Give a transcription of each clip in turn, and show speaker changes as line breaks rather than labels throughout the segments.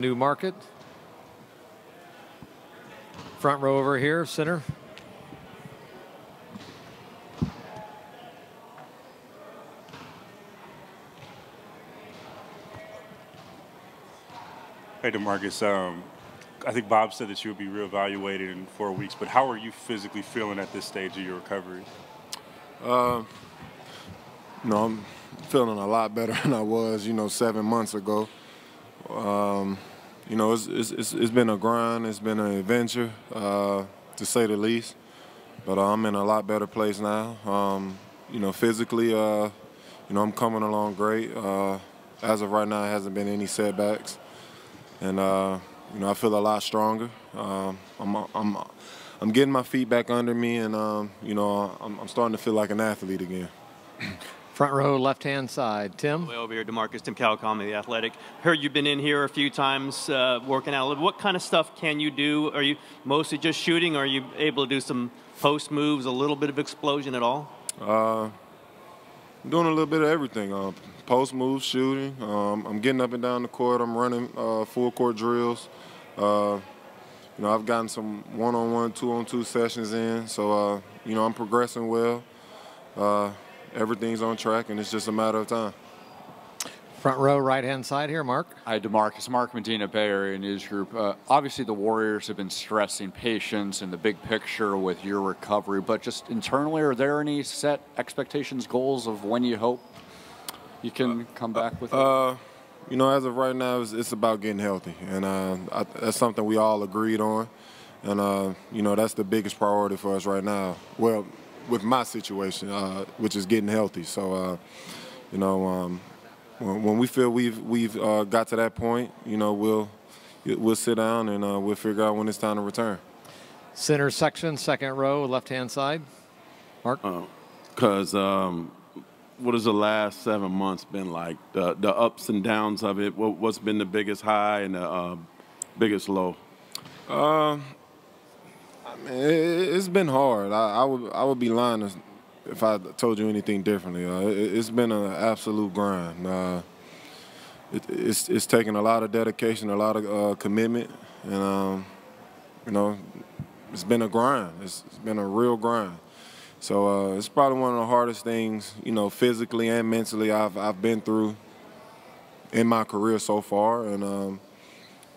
New Market. Front row over here, center.
Hey, DeMarcus. I think Bob said that you'll be reevaluated in 4 weeks, but how are you physically feeling at this stage of your recovery?
I'm feeling a lot better than I was, 7 months ago. It's been a grind. It's been an adventure, to say the least. But I'm in a lot better place now. Physically, I'm coming along great. As of right now, it hasn't been any setbacks. And, I feel a lot stronger. I'm getting my feet back under me, and, I'm starting to feel like an athlete again.
Front row, left-hand side. Tim?
Way over here, DeMarcus, Tim Calicom, The Athletic. Heard you've been in here a few times working out a little. What kind of stuff can you do? Are you mostly just shooting, or are you able to do some post moves, a little bit of explosion at all?
I'm doing a little bit of everything. Post moves, shooting. I'm getting up and down the court. I'm running full court drills. I've gotten some one-on-one, two-on-two sessions in. So, I'm progressing well. Everything's on track, and it's just a matter of time.
Front row, right-hand side here, Mark.
Hi, DeMarcus. Mark Medina, Bay Area News Group. Obviously, the Warriors have been stressing patience and the big picture with your recovery, but just internally, are there any set expectations, goals of when you hope you can come back with it?
As of right now, it's about getting healthy, and that's something we all agreed on, and, that's the biggest priority for us right now. Well, with my situation, which is getting healthy. So, when we feel we've got to that point, we'll sit down and we'll figure out when it's time to return.
Center section, second row, left-hand side. Mark?
Because what has the last 7 months been like? The ups and downs of it, what's been the biggest high and the biggest low?
It's been hard. I would be lying if I told you anything differently. It's been an absolute grind. It's taken a lot of dedication, a lot of commitment, and it's been a grind. It's been a real grind. So it's probably one of the hardest things, physically and mentally I've been through in my career so far, and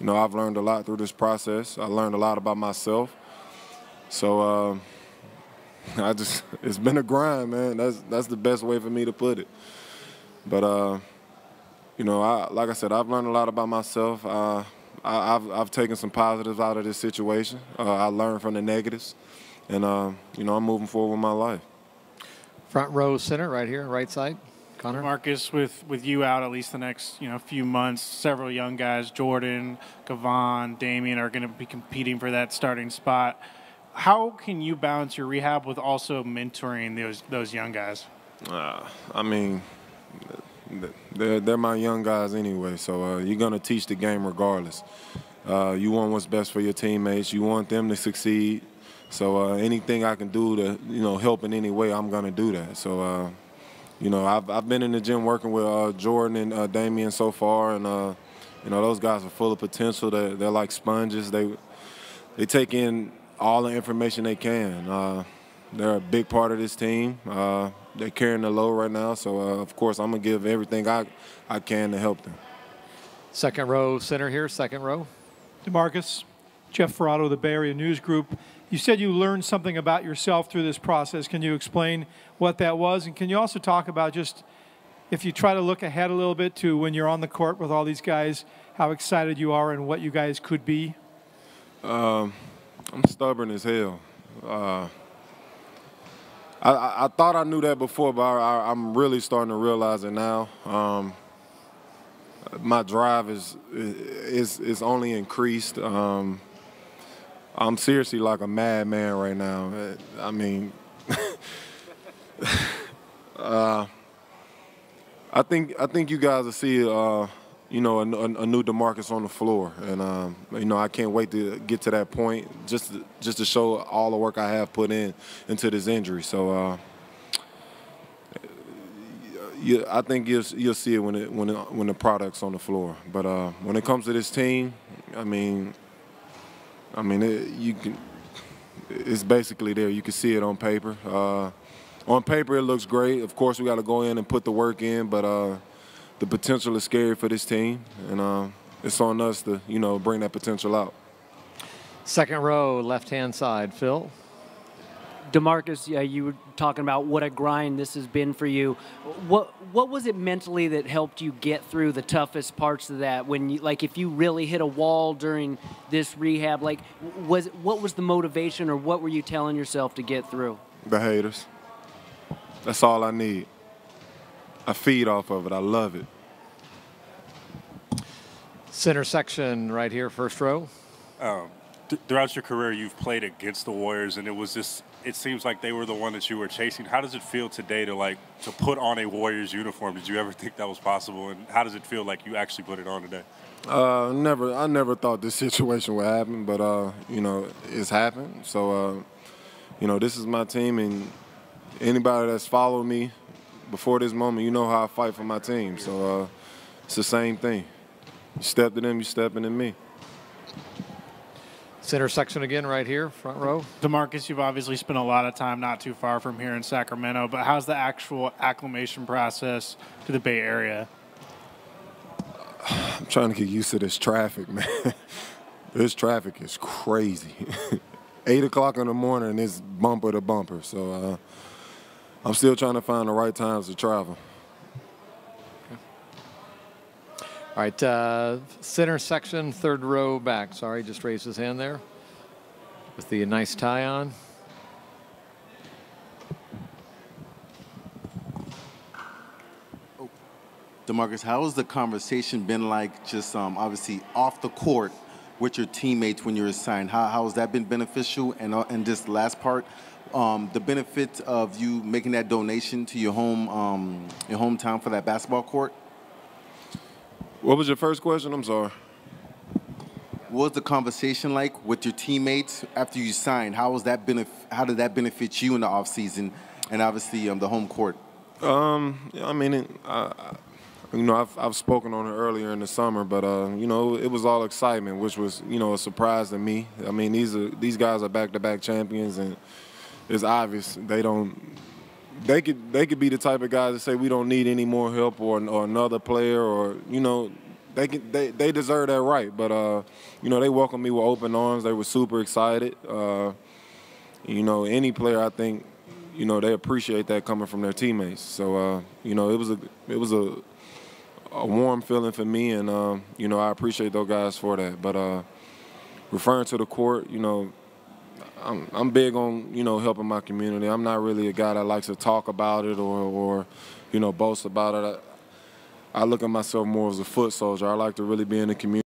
I've learned a lot through this process. I learned a lot about myself. So it's been a grind, man. That's the best way for me to put it. But like I said, I've learned a lot about myself. I've taken some positives out of this situation. I learned from the negatives, and I'm moving forward with my life.
Front row, center, right here, right side. Connor?
Marcus, with you out at least the next few months, several young guys, Jordan, Gavon, Damian, are going to be competing for that starting spot. How can you balance your rehab with also mentoring those young guys?
They're my young guys anyway, so you're going to teach the game regardless. You want what's best for your teammates. You want them to succeed. So anything I can do to help in any way, I'm going to do that. So I've been in the gym working with Jordan and Damian so far, and those guys are full of potential. They're like sponges. They take in all the information they can. They're a big part of this team. They're carrying the load right now, so of course I'm gonna give everything I can to help them.
Second row, center here, second row.
DeMarcus, Jeff Ferrato, the Bay Area News Group. You said you learned something about yourself through this process. Can you explain what that was? And can you also talk about just, if you try to look ahead a little bit to when you're on the court with all these guys, how excited you are and what you guys could be?
I'm stubborn as hell. I thought I knew that before, but I'm really starting to realize it now. My drive is only increased. I'm seriously like a madman right now. I mean, I think you guys will see a new DeMarcus on the floor, and I can't wait to get to that point, just to show all the work I have put into this injury. So I think you'll see it when the product's on the floor. But when it comes to this team, it's basically there. You can see it on paper. On paper, it looks great. Of course, we got to go in and put the work in, but the potential is scary for this team, and it's on us to, bring that potential out.
Second row, left-hand side, Phil.
DeMarcus, you were talking about what a grind this has been for you. What was it mentally that helped you get through the toughest parts of that? When you, if you really hit a wall during this rehab, what was the motivation, or what were you telling yourself to get through?
The haters. That's all I need. I feed off of it. I love it.
Center section right here, first row.
Throughout your career, you've played against the Warriors, and it seems like they were the one that you were chasing. How does it feel today to put on a Warriors uniform? Did you ever think that was possible? And how does it feel like you actually put it on today?
Never. I never thought this situation would happen, but it's happened. So, this is my team, and anybody that's followed me before this moment, you know how I fight for my team. So it's the same thing. You step to them, you stepping in me.
Center section again right here, front row.
DeMarcus, you've obviously spent a lot of time not too far from here in Sacramento, but how's the actual acclimation process to the Bay Area?
I'm trying to get used to this traffic, man. This traffic is crazy. 8 o'clock in the morning, it's bumper to bumper. So I'm still trying to find the right times to travel.
All right, center section, third row back. Sorry, just raised his hand there with the nice tie on.
DeMarcus, how has the conversation been like, just obviously off the court with your teammates when you're assigned? How has that been beneficial? And this last part, the benefit of you making that donation to your hometown for that basketball court?
What was your first question? I'm sorry.
What was the conversation like with your teammates after you signed? How did that benefit you in the offseason and obviously the home court?
I've spoken on it earlier in the summer, but it was all excitement, which was a surprise to me. I mean, these guys are back-to-back champions, and it's obvious they could be the type of guys that say we don't need any more help or another player, or they deserve that right. But they welcomed me with open arms. They were super excited. Any player, I think, they appreciate that coming from their teammates. So it was a warm feeling for me, and I appreciate those guys for that. But referring to the court, I'm big on helping my community. I'm not really a guy that likes to talk about it or boast about it. I look at myself more as a foot soldier. I like to really be in the community.